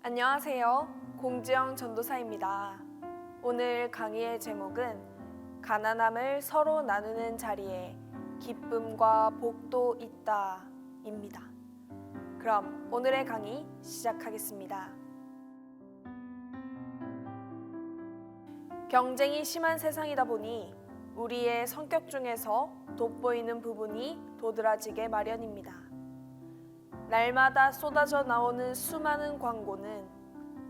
안녕하세요. 공지영 전도사입니다. 오늘 강의의 제목은 가난함을 서로 나누는 자리에 기쁨과 복도 있다 입니다. 그럼 오늘의 강의 시작하겠습니다. 경쟁이 심한 세상이다 보니 우리의 성격 중에서 돋보이는 부분이 도드라지게 마련입니다. 날마다 쏟아져 나오는 수많은 광고는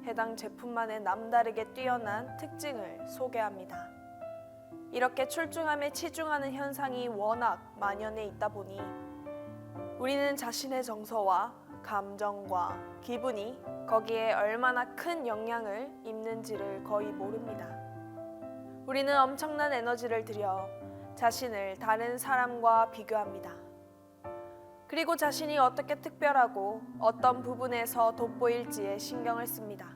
해당 제품만의 남다르게 뛰어난 특징을 소개합니다. 이렇게 출중함에 치중하는 현상이 워낙 만연해 있다 보니 우리는 자신의 정서와 감정과 기분이 거기에 얼마나 큰 영향을 입는지를 거의 모릅니다. 우리는 엄청난 에너지를 들여 자신을 다른 사람과 비교합니다. 그리고 자신이 어떻게 특별하고 어떤 부분에서 돋보일지에 신경을 씁니다.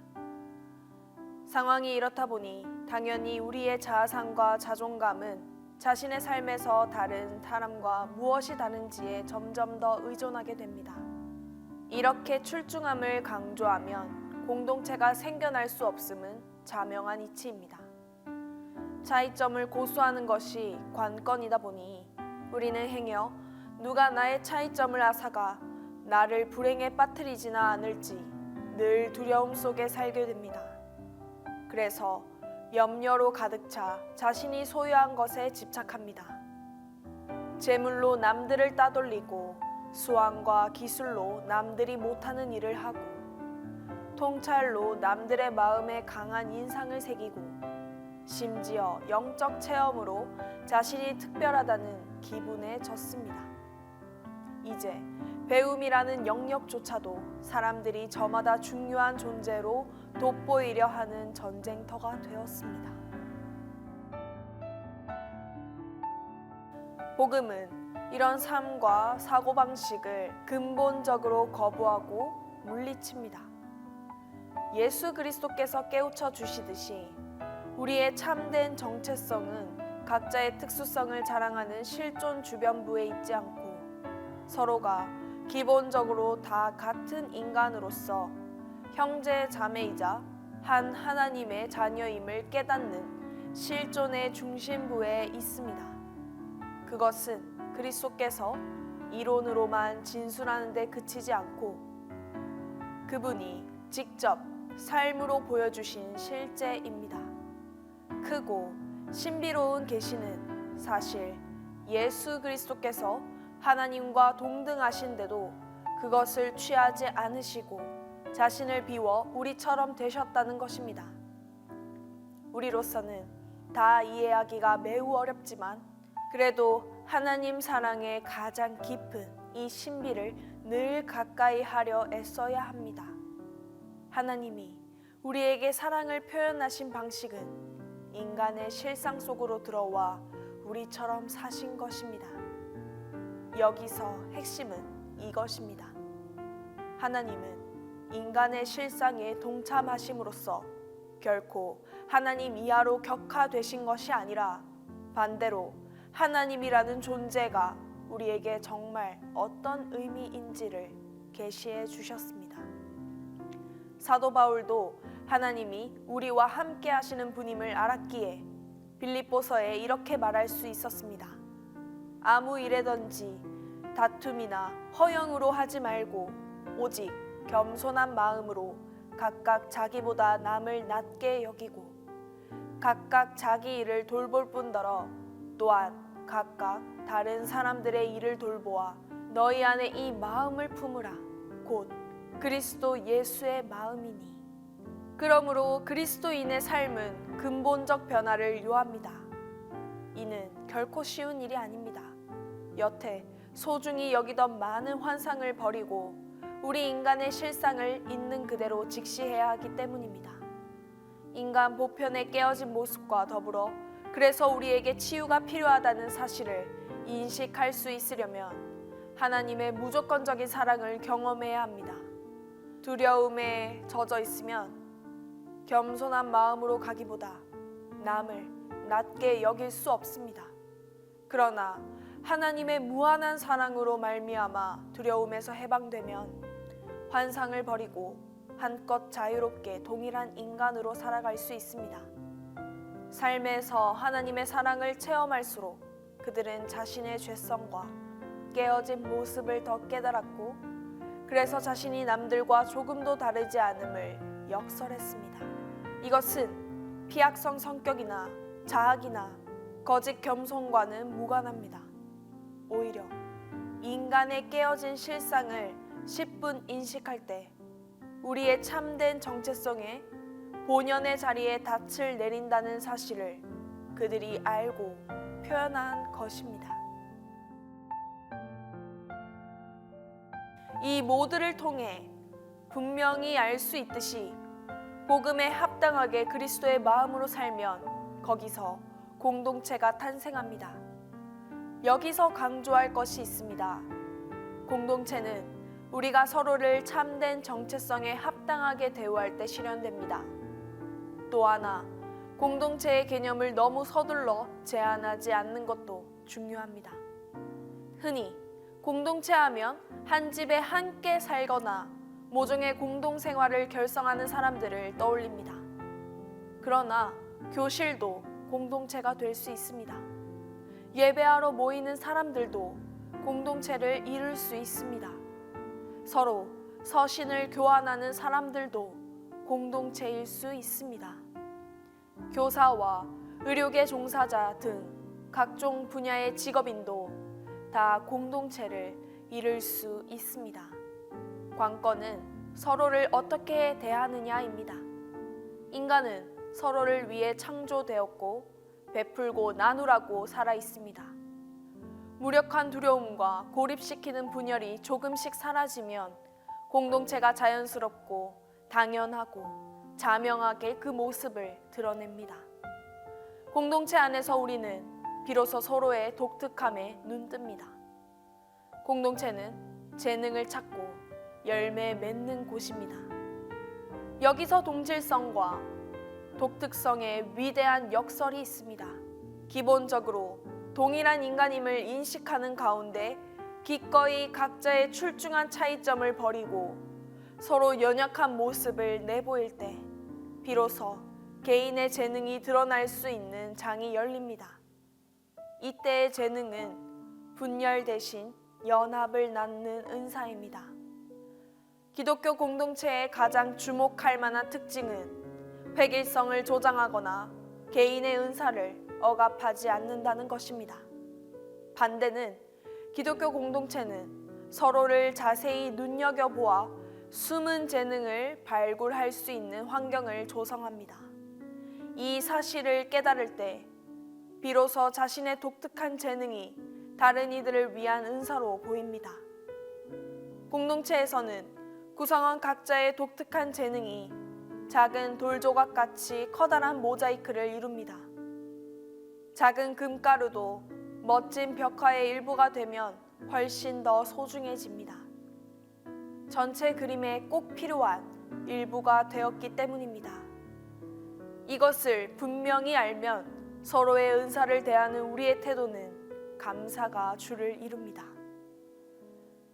상황이 이렇다 보니 당연히 우리의 자아상과 자존감은 자신의 삶에서 다른 사람과 무엇이 다른지에 점점 더 의존하게 됩니다. 이렇게 출중함을 강조하면 공동체가 생겨날 수 없음은 자명한 이치입니다. 차이점을 고수하는 것이 관건이다 보니 우리는 행여 누가 나의 차이점을 앗아가 나를 불행에 빠뜨리지나 않을지 늘 두려움 속에 살게 됩니다. 그래서 염려로 가득 차 자신이 소유한 것에 집착합니다. 재물로 남들을 따돌리고 수완과 기술로 남들이 못하는 일을 하고 통찰로 남들의 마음에 강한 인상을 새기고 심지어 영적 체험으로 자신이 특별하다는 기분에 젖습니다. 이제 배움이라는 영역조차도 사람들이 저마다 중요한 존재로 돋보이려 하는 전쟁터가 되었습니다. 복음은 이런 삶과 사고방식을 근본적으로 거부하고 물리칩니다. 예수 그리스도께서 깨우쳐 주시듯이 우리의 참된 정체성은 각자의 특수성을 자랑하는 실존 주변부에 있지 않고 서로가 기본적으로 다 같은 인간으로서 형제 자매이자 한 하나님의 자녀임을 깨닫는 실존의 중심부에 있습니다. 그것은 그리스도께서 이론으로만 진술하는 데 그치지 않고 그분이 직접 삶으로 보여주신 실제입니다. 크고 신비로운 계시는 사실 예수 그리스도께서 하나님과 동등하신데도 그것을 취하지 않으시고 자신을 비워 우리처럼 되셨다는 것입니다. 우리로서는 다 이해하기가 매우 어렵지만 그래도 하나님 사랑의 가장 깊은 이 신비를 늘 가까이 하려 애써야 합니다. 하나님이 우리에게 사랑을 표현하신 방식은 인간의 실상 속으로 들어와 우리처럼 사신 것입니다. 여기서 핵심은 이것입니다. 하나님은 인간의 실상에 동참하심으로써 결코 하나님 이하로 격하되신 것이 아니라 반대로 하나님이라는 존재가 우리에게 정말 어떤 의미인지를 계시해 주셨습니다. 사도 바울도 하나님이 우리와 함께 하시는 분임을 알았기에 빌립보서에 이렇게 말할 수 있었습니다. 아무 일에든지 다툼이나 허영으로 하지 말고 오직 겸손한 마음으로 각각 자기보다 남을 낮게 여기고 각각 자기 일을 돌볼 뿐더러 또한 각각 다른 사람들의 일을 돌보아 너희 안에 이 마음을 품으라 곧 그리스도 예수의 마음이니. 그러므로 그리스도인의 삶은 근본적 변화를 요합니다. 이는 결코 쉬운 일이 아닙니다. 여태 소중히 여기던 많은 환상을 버리고 우리 인간의 실상을 있는 그대로 직시해야 하기 때문입니다. 인간 보편의 깨어진 모습과 더불어 그래서 우리에게 치유가 필요하다는 사실을 인식할 수 있으려면 하나님의 무조건적인 사랑을 경험해야 합니다. 두려움에 젖어 있으면 겸손한 마음으로 가기보다 남을 낮게 여길 수 없습니다. 그러나 하나님의 무한한 사랑으로 말미암아 두려움에서 해방되면 환상을 버리고 한껏 자유롭게 동일한 인간으로 살아갈 수 있습니다. 삶에서 하나님의 사랑을 체험할수록 그들은 자신의 죄성과 깨어진 모습을 더 깨달았고, 그래서 자신이 남들과 조금도 다르지 않음을 역설했습니다. 이것은 피악성 성격이나 자학이나 거짓 겸손과는 무관합니다. 오히려 인간의 깨어진 실상을 10분 인식할 때 우리의 참된 정체성에 본연의 자리에 닻을 내린다는 사실을 그들이 알고 표현한 것입니다. 이 모두를 통해 분명히 알 수 있듯이 복음에 합당하게 그리스도의 마음으로 살면 거기서 공동체가 탄생합니다. 여기서 강조할 것이 있습니다. 공동체는 우리가 서로를 참된 정체성에 합당하게 대우할 때 실현됩니다. 또 하나, 공동체의 개념을 너무 서둘러 제한하지 않는 것도 중요합니다. 흔히 공동체 하면 한 집에 함께 살거나 모종의 공동생활을 결성하는 사람들을 떠올립니다. 그러나 교실도 공동체가 될 수 있습니다. 예배하러 모이는 사람들도 공동체를 이룰 수 있습니다. 서로 서신을 교환하는 사람들도 공동체일 수 있습니다. 교사와 의료계 종사자 등 각종 분야의 직업인도 다 공동체를 이룰 수 있습니다. 관건은 서로를 어떻게 대하느냐입니다. 인간은 서로를 위해 창조되었고 베풀고 나누라고 살아 있습니다. 무력한 두려움과 고립시키는 분열이 조금씩 사라지면 공동체가 자연스럽고 당연하고 자명하게 그 모습을 드러냅니다. 공동체 안에서 우리는 비로소 서로의 독특함에 눈뜹니다. 공동체는 재능을 찾고 열매 맺는 곳입니다. 여기서 동질성과 독특성의 위대한 역설이 있습니다. 기본적으로 동일한 인간임을 인식하는 가운데 기꺼이 각자의 출중한 차이점을 버리고 서로 연약한 모습을 내보일 때 비로소 개인의 재능이 드러날 수 있는 장이 열립니다. 이때의 재능은 분열 대신 연합을 낳는 은사입니다. 기독교 공동체의 가장 주목할 만한 특징은 획일성을 조장하거나 개인의 은사를 억압하지 않는다는 것입니다. 반대는 기독교 공동체는 서로를 자세히 눈여겨보아 숨은 재능을 발굴할 수 있는 환경을 조성합니다. 이 사실을 깨달을 때 비로소 자신의 독특한 재능이 다른 이들을 위한 은사로 보입니다. 공동체에서는 구성원 각자의 독특한 재능이 작은 돌조각같이 커다란 모자이크를 이룹니다. 작은 금가루도 멋진 벽화의 일부가 되면 훨씬 더 소중해집니다. 전체 그림에 꼭 필요한 일부가 되었기 때문입니다. 이것을 분명히 알면 서로의 은사를 대하는 우리의 태도는 감사가 주를 이룹니다.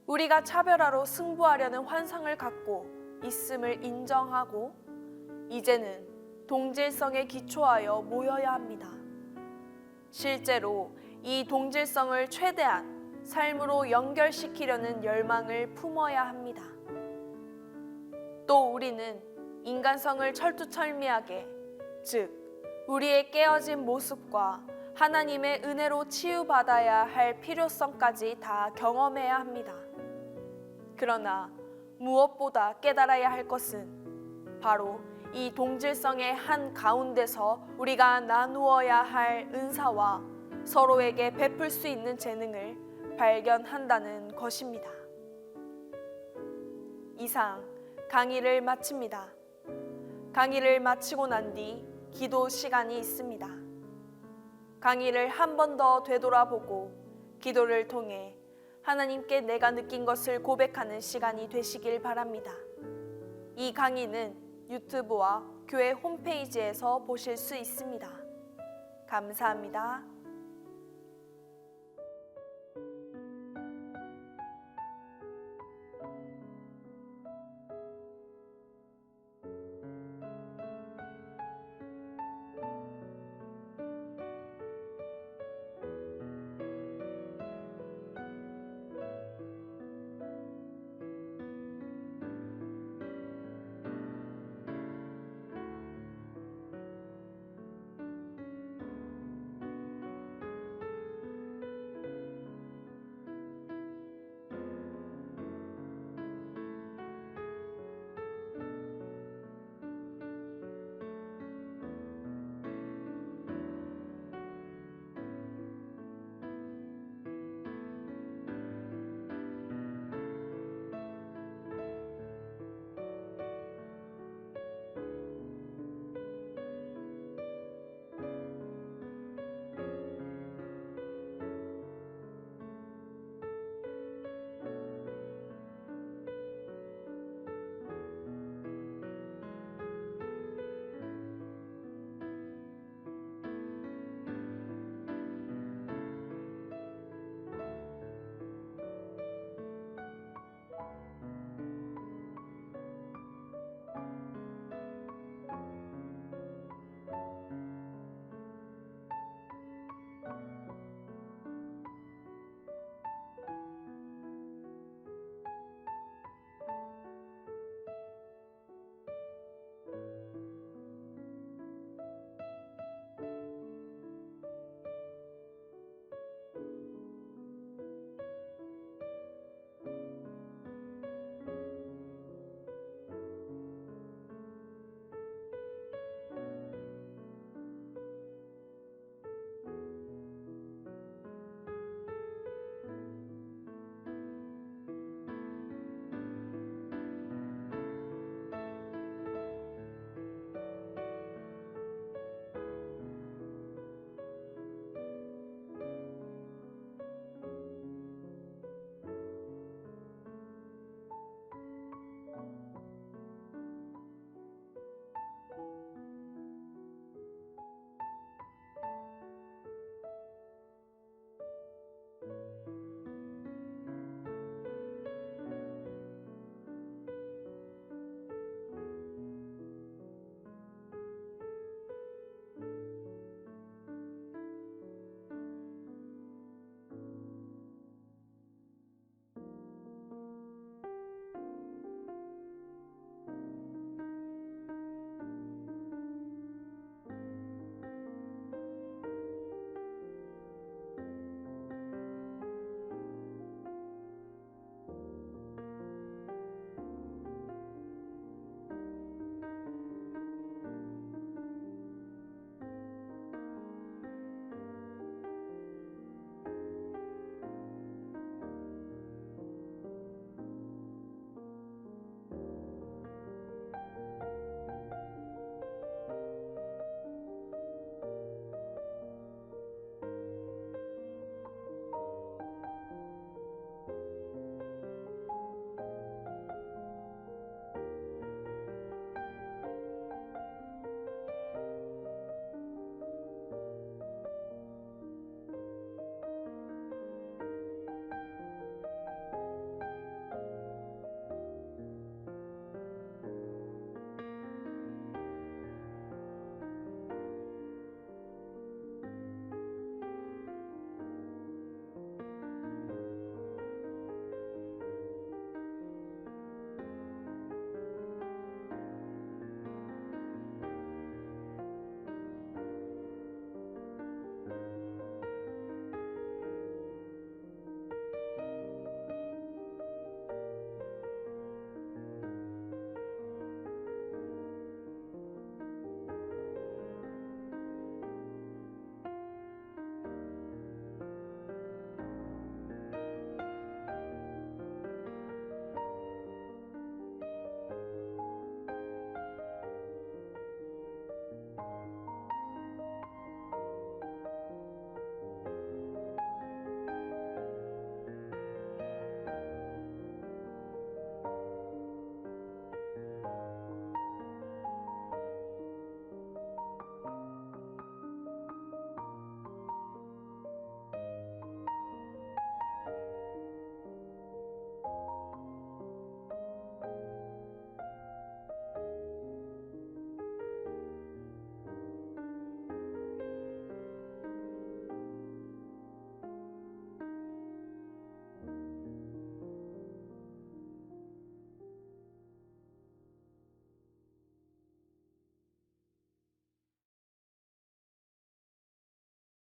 우리가 차별화로 승부하려는 환상을 갖고 있음을 인정하고 이제는 동질성에 기초하여 모여야 합니다. 실제로 이 동질성을 최대한 삶으로 연결시키려는 열망을 품어야 합니다. 또 우리는 인간성을 철두철미하게, 즉 우리의 깨어진 모습과 하나님의 은혜로 치유받아야 할 필요성까지 다 경험해야 합니다. 그러나 무엇보다 깨달아야 할 것은 바로 이 동질성의 한 가운데서 우리가 나누어야 할 은사와 서로에게 베풀 수 있는 재능을 발견한다는 것입니다. 이상 강의를 마칩니다. 강의를 마치고 난 뒤 기도 시간이 있습니다. 강의를 한 번 더 되돌아보고 기도를 통해 하나님께 내가 느낀 것을 고백하는 시간이 되시길 바랍니다. 이 강의는 유튜브와 교회 홈페이지에서 보실 수 있습니다. 감사합니다.